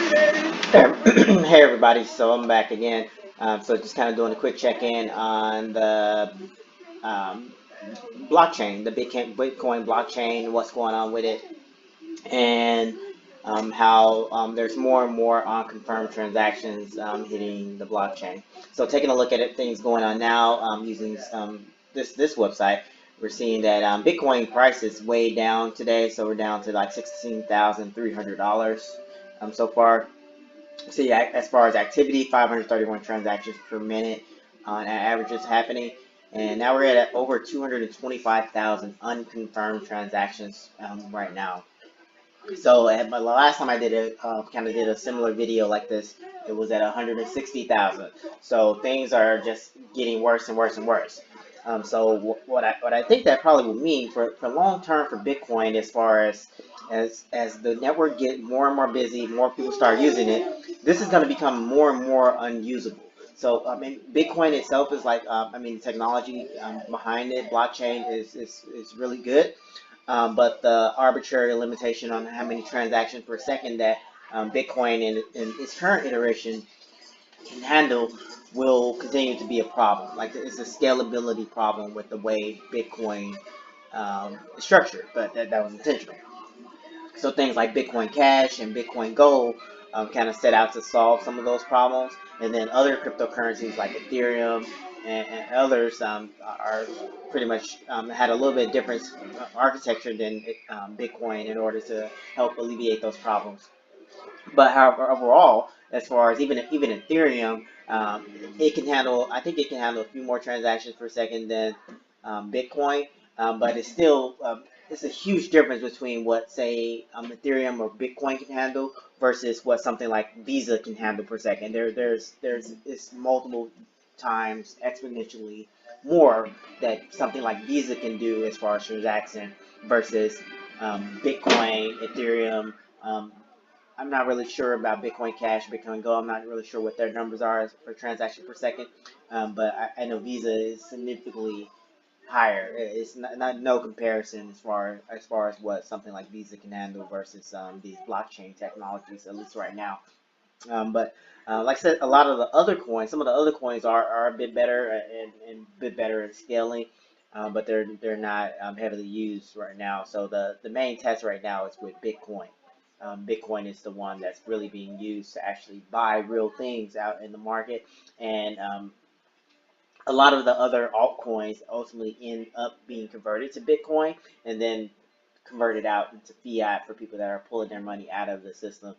Hey everybody, so I'm back again. So just kind of doing a quick check-in on the um, blockchain, the Bitcoin blockchain, what's going on with it, and how there's more and more unconfirmed transactions hitting the blockchain. So taking a look at it, things going on now using this website, we're seeing that Bitcoin price is way down today, so we're down to like $16,300 so far. So yeah, as far as activity, 531 transactions per minute on average is happening. And now we're at over 225,000 unconfirmed transactions right now. So the last time I did a kind of did a similar video like this, it was at 160,000. So things are just getting worse and worse and worse. So what I think that probably will mean for long term for Bitcoin, as far as the network get more and more busy, more people start using it, this is going to become more and more unusable. So I mean, Bitcoin itself is like I mean, the technology behind it, blockchain is really good, but the arbitrary limitation on how many transactions per second that Bitcoin in its current iteration can handle will continue to be a problem. Like it's a scalability problem with the way Bitcoin is structured, but that was intentional. So things like Bitcoin Cash and Bitcoin Gold kind of set out to solve some of those problems, and then other cryptocurrencies like Ethereum and others are pretty much had a little bit different architecture than Bitcoin in order to help alleviate those problems. But however, overall, as far as even Ethereum, it can handle. I think it can handle a few more transactions per second than Bitcoin, but it's a huge difference between what say Ethereum or Bitcoin can handle versus what something like Visa can handle per second. There's it's multiple times exponentially more that something like Visa can do as far as transaction versus Bitcoin, Ethereum. Um, I'm not really sure about Bitcoin Cash, Bitcoin Go. I'm not really sure what their numbers are for transaction per second, but I know Visa is significantly higher. It's not no comparison as far as what something like Visa can handle versus these blockchain technologies, at least right now. But like I said, a lot of the other coins, some of the other coins are a bit better and a bit better at scaling, but they're not heavily used right now. So the main test right now is with Bitcoin. Bitcoin is the one that's really being used to actually buy real things out in the market, and a lot of the other altcoins ultimately end up being converted to Bitcoin and then converted out into fiat for people that are pulling their money out of the system.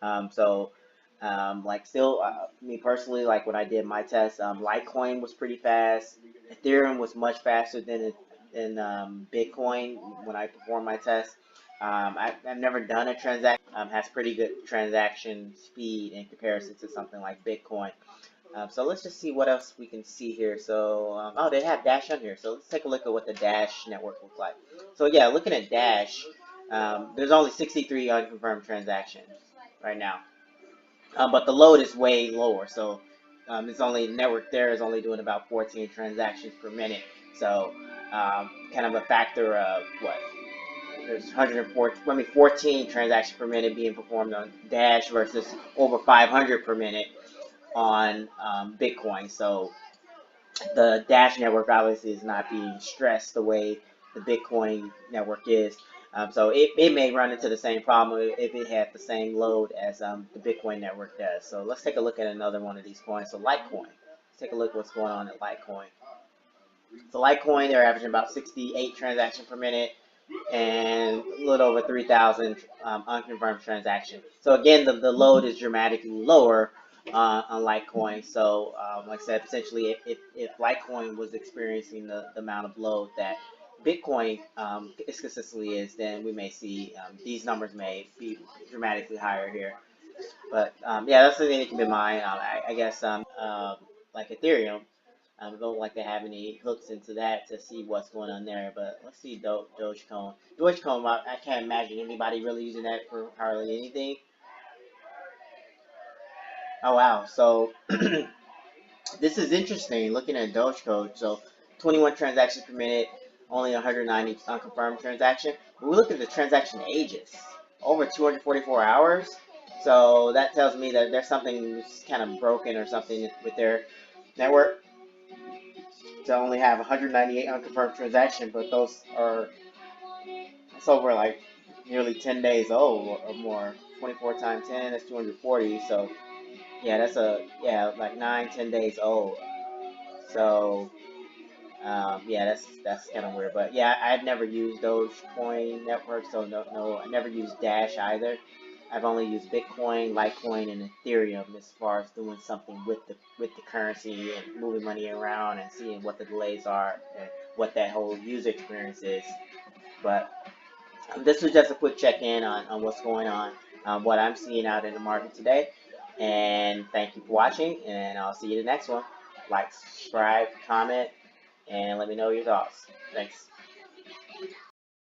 Like still, me personally, like when I did my test, Litecoin was pretty fast. Ethereum was much faster than Bitcoin when I performed my test. I've never done a transaction. Has pretty good transaction speed in comparison to something like Bitcoin. So let's just see what else we can see here. So, oh, they have Dash on here. So let's take a look at what the Dash network looks like. So yeah, looking at Dash, there's only 63 unconfirmed transactions right now. But the load is way lower. So it's only the network there is only doing about 14 transactions per minute. So kind of a factor of what? There's 104, 14 transactions per minute being performed on Dash versus over 500 per minute on Bitcoin. So the Dash network obviously is not being stressed the way the Bitcoin network is. So it may run into the same problem if it had the same load as the Bitcoin network does. So let's take a look at another one of these coins. So Litecoin. Let's take a look at what's going on at Litecoin. So Litecoin, they're averaging about 68 transactions per minute and a little over 3,000 unconfirmed transactions. So again, the load is dramatically lower on Litecoin. So like I said, essentially, if Litecoin was experiencing the amount of load that Bitcoin is consistently is, then we may see these numbers may be dramatically higher here. But yeah, that's something to keep in mind. I guess like Ethereum, don't like to have any hooks into that to see what's going on there. But let's see Dogecoin. Dogecoin, I can't imagine anybody really using that for hardly anything. Oh wow, so this is interesting looking at Dogecoin. So 21 transactions per minute, only 190 unconfirmed transaction. When we look at the transaction ages, over 244 hours. So that tells me that there's something kind of broken or something with their network to only have 198 unconfirmed transactions, but those are, it's over like nearly 10 days old or more. 24 times 10, that's 240. So yeah, that's like 9, 10 days old. So yeah, that's kind of weird. But yeah, I've never used Dogecoin network, so no, I never used Dash either. I've only used Bitcoin, Litecoin, and Ethereum as far as doing something with the currency and moving money around and seeing what the delays are and what that whole user experience is. But this was just a quick check-in on what's going on, what I'm seeing out in the market today. And thank you for watching, and I'll see you in the next one. Like, subscribe, comment, and let me know your thoughts. Thanks.